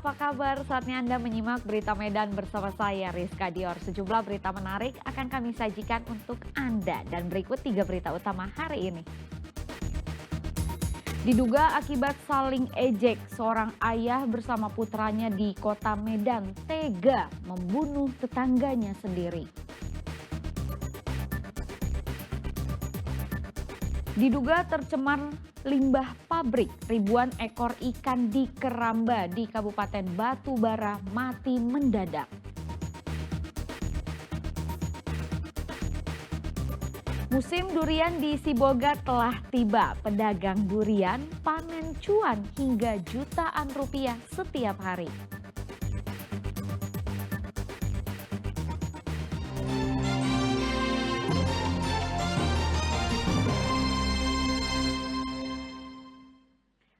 apa kabar? Saatnya Anda menyimak berita Medan bersama saya, Rizka Dior. Sejumlah berita menarik akan kami sajikan untuk Anda. Dan berikut 3 berita utama hari ini. Diduga akibat saling ejek, seorang ayah bersama putranya di kota Medan tega membunuh tetangganya sendiri. Diduga tercemar limbah pabrik, ribuan ekor ikan di keramba di Kabupaten Batubara mati mendadak. Musim durian di Sibolga telah tiba. Pedagang durian panen cuan hingga jutaan rupiah setiap hari.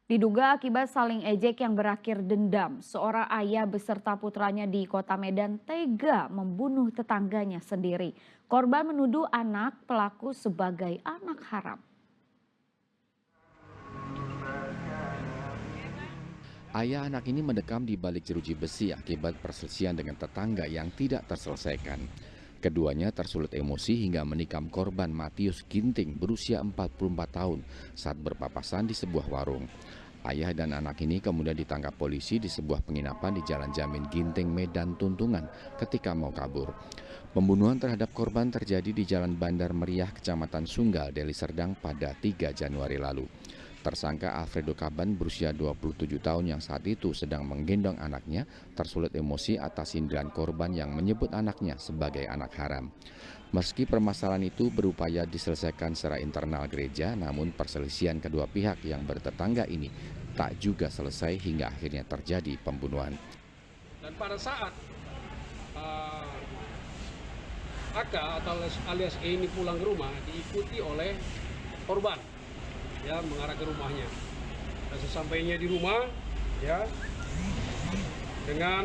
Diduga akibat saling ejek yang berakhir dendam, seorang ayah beserta putranya di kota Medan tega membunuh tetangganya sendiri. Korban menuduh anak pelaku sebagai anak haram. Ayah anak ini mendekam di balik jeruji besi akibat perselisihan dengan tetangga yang tidak terselesaikan. Keduanya tersulut emosi hingga menikam korban Matius Ginting berusia 44 tahun saat berpapasan di sebuah warung. Ayah dan anak ini kemudian ditangkap polisi di sebuah penginapan di Jalan Jamin Ginting, Medan Tuntungan ketika mau kabur. Pembunuhan terhadap korban terjadi di Jalan Bandar Meriah, Kecamatan Sunggal, Deli Serdang pada 3 Januari lalu. Tersangka Alfredo Kaban berusia 27 tahun yang saat itu sedang menggendong anaknya tersulut emosi atas sindiran korban yang menyebut anaknya sebagai anak haram. Meski permasalahan itu berupaya diselesaikan secara internal gereja, namun perselisihan kedua pihak yang bertetangga ini tak juga selesai hingga akhirnya terjadi pembunuhan. Dan pada saat AK atau alias E ini pulang ke rumah diikuti oleh korban, ya, mengarah ke rumahnya. Dan sesampainya di rumah, ya, dengan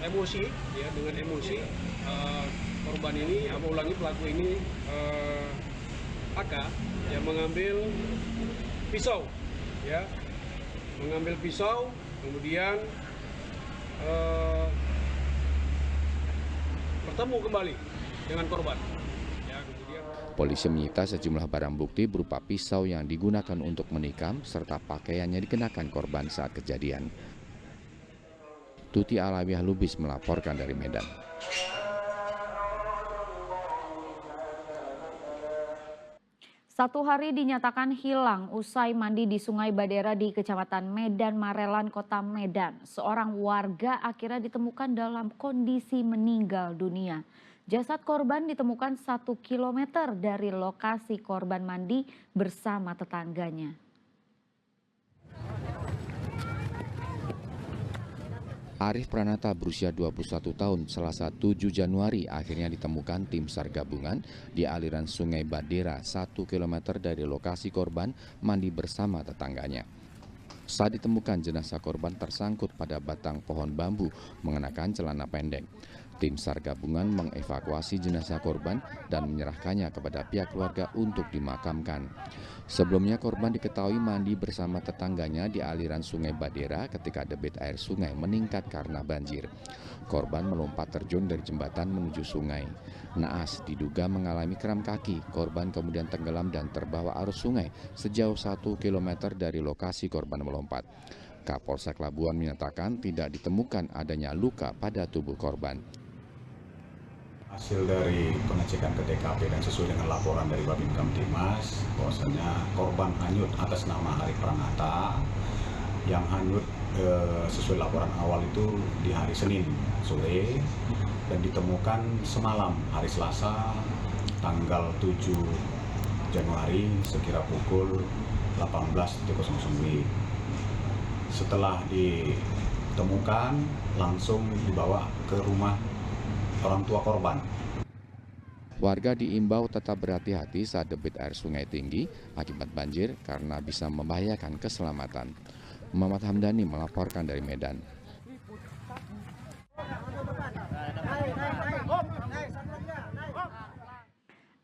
emosi, ya, dengan emosi korban ini, pelaku ini AK, yang mengambil pisau, ya, kemudian bertemu kembali dengan korban. Polisi menyita sejumlah barang bukti berupa pisau yang digunakan untuk menikam serta pakaiannya dikenakan korban saat kejadian. Tuti Alawiah Lubis melaporkan dari Medan. Satu hari dinyatakan hilang usai mandi di Sungai Badera di Kecamatan Medan Marelan, Kota Medan. Seorang warga akhirnya ditemukan dalam kondisi meninggal dunia. Jasad korban ditemukan 1 kilometer dari lokasi korban mandi bersama tetangganya. Arif Pranata berusia 21 tahun Selasa 7 Januari akhirnya ditemukan tim SAR gabungan di aliran Sungai Badera 1 km dari lokasi korban mandi bersama tetangganya. Saat ditemukan jenazah korban tersangkut pada batang pohon bambu mengenakan celana pendek. Tim SAR gabungan mengevakuasi jenazah korban dan menyerahkannya kepada pihak keluarga untuk dimakamkan. Sebelumnya korban diketahui mandi bersama tetangganya di aliran Sungai Badera ketika debit air sungai meningkat karena banjir. Korban melompat terjun dari jembatan menuju sungai. Naas diduga mengalami kram kaki. Korban kemudian tenggelam dan terbawa arus sungai sejauh 1 km dari lokasi korban melompat. Kapolsek Labuan menyatakan tidak ditemukan adanya luka pada tubuh korban. Hasil dari pengecekan ke TKP dan sesuai dengan laporan dari Babin Kamtimas, bahwasanya korban hanyut atas nama Arif Pranata. Yang hanyut sesuai laporan awal itu di hari Senin sore dan ditemukan semalam hari Selasa tanggal 7 Januari sekira pukul 18.00 Setelah ditemukan langsung dibawa ke rumah orang tua korban. Warga diimbau tetap berhati-hati saat debit air sungai tinggi akibat banjir karena bisa membahayakan keselamatan. Muhammad Hamdani melaporkan dari Medan.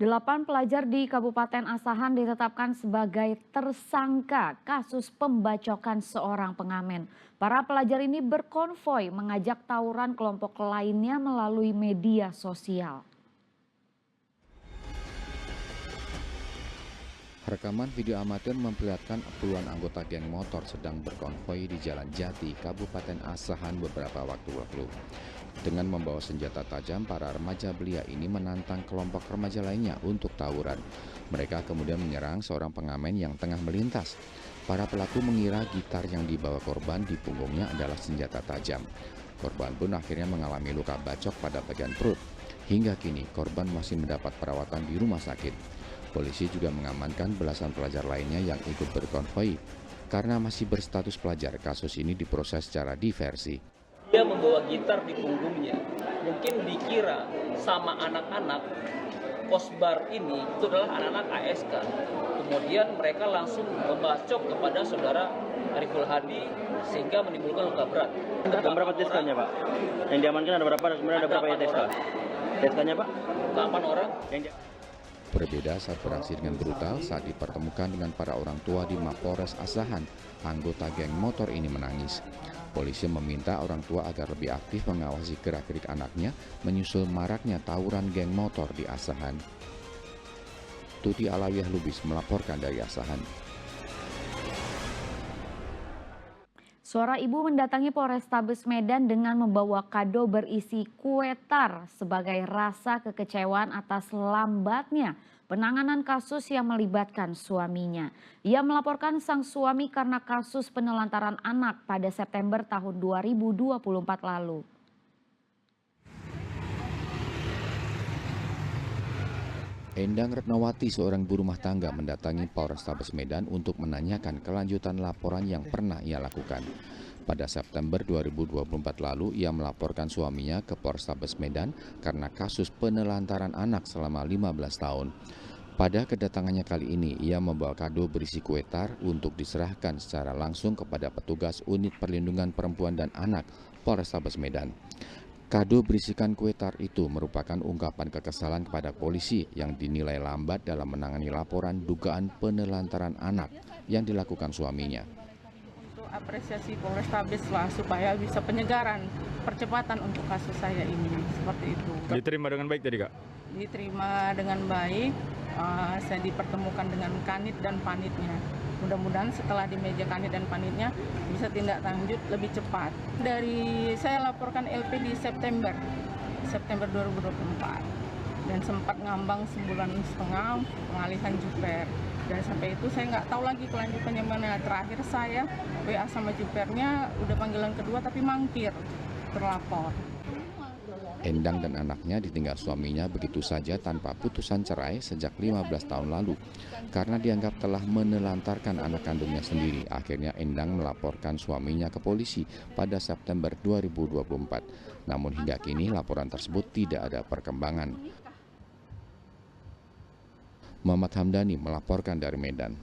8 pelajar di Kabupaten Asahan ditetapkan sebagai tersangka kasus pembacokan seorang pengamen. Para pelajar ini berkonvoi mengajak tawuran kelompok lainnya melalui media sosial. Rekaman video amatir memperlihatkan puluhan anggota geng motor sedang berkonvoi di Jalan Jati, Kabupaten Asahan beberapa waktu lalu. Dengan membawa senjata tajam, para remaja belia ini menantang kelompok remaja lainnya untuk tawuran. Mereka kemudian menyerang seorang pengamen yang tengah melintas. Para pelaku mengira gitar yang dibawa korban di punggungnya adalah senjata tajam. Korban pun akhirnya mengalami luka bacok pada bagian perut. Hingga kini korban masih mendapat perawatan di rumah sakit. Polisi juga mengamankan belasan pelajar lainnya yang ikut berkonvoi. Karena masih berstatus pelajar, kasus ini diproses secara diversi. Dia membawa gitar di punggungnya. Mungkin dikira sama anak-anak kosbar ini itu adalah anak-anak ASK. Kemudian mereka langsung membacok kepada saudara Ariful Hadi sehingga menimbulkan luka berat. Ada berapa TSK-nya, Pak? Yang diamankan ada berapa? Sebenarnya ada berapa ya TSK? TSK-nya, Pak? 8 orang. Berbeda saat beraksi dengan brutal saat dipertemukan dengan para orang tua di Mapolres Asahan, anggota geng motor ini menangis. Polisi meminta orang tua agar lebih aktif mengawasi gerak-gerik anaknya menyusul maraknya tawuran geng motor di Asahan. Tuti Alawiyah Lubis melaporkan dari Asahan. Seorang ibu mendatangi Polrestabes Medan dengan membawa kado berisi kue tar sebagai rasa kekecewaan atas lambatnya penanganan kasus yang melibatkan suaminya. Ia melaporkan sang suami karena kasus penelantaran anak pada September tahun 2024 lalu. Endang Retnawati, seorang ibu rumah tangga, mendatangi Polrestabes Medan untuk menanyakan kelanjutan laporan yang pernah ia lakukan. Pada September 2024 lalu, ia melaporkan suaminya ke Polrestabes Medan karena kasus penelantaran anak selama 15 tahun. Pada kedatangannya kali ini, ia membawa kado berisi kue tar untuk diserahkan secara langsung kepada petugas Unit Perlindungan Perempuan dan Anak Polrestabes Medan. Kado berisikan kue tar itu merupakan ungkapan kekesalan kepada polisi yang dinilai lambat dalam menangani laporan dugaan penelantaran anak yang dilakukan suaminya. Untuk apresiasi Polrestabes lah supaya bisa penyegaran, percepatan untuk kasus saya ini, seperti itu. Diterima dengan baik tadi, Kak? Diterima dengan baik, saya dipertemukan dengan kanit dan panitnya. Mudah-mudahan setelah di meja kanit dan panitnya bisa tindak lanjut lebih cepat. Dari saya laporkan LP di September 2024 dan sempat ngambang sebulan setengah pengalihan Juper. Dan sampai itu saya nggak tahu lagi kelanjutannya mana. Terakhir saya WA sama Jupernya udah panggilan kedua tapi mangkir terlapor. Endang dan anaknya ditinggal suaminya begitu saja tanpa putusan cerai sejak 15 tahun lalu. Karena dianggap telah menelantarkan anak kandungnya sendiri, akhirnya Endang melaporkan suaminya ke polisi pada September 2024. Namun hingga kini laporan tersebut tidak ada perkembangan. Muhammad Hamdani melaporkan dari Medan.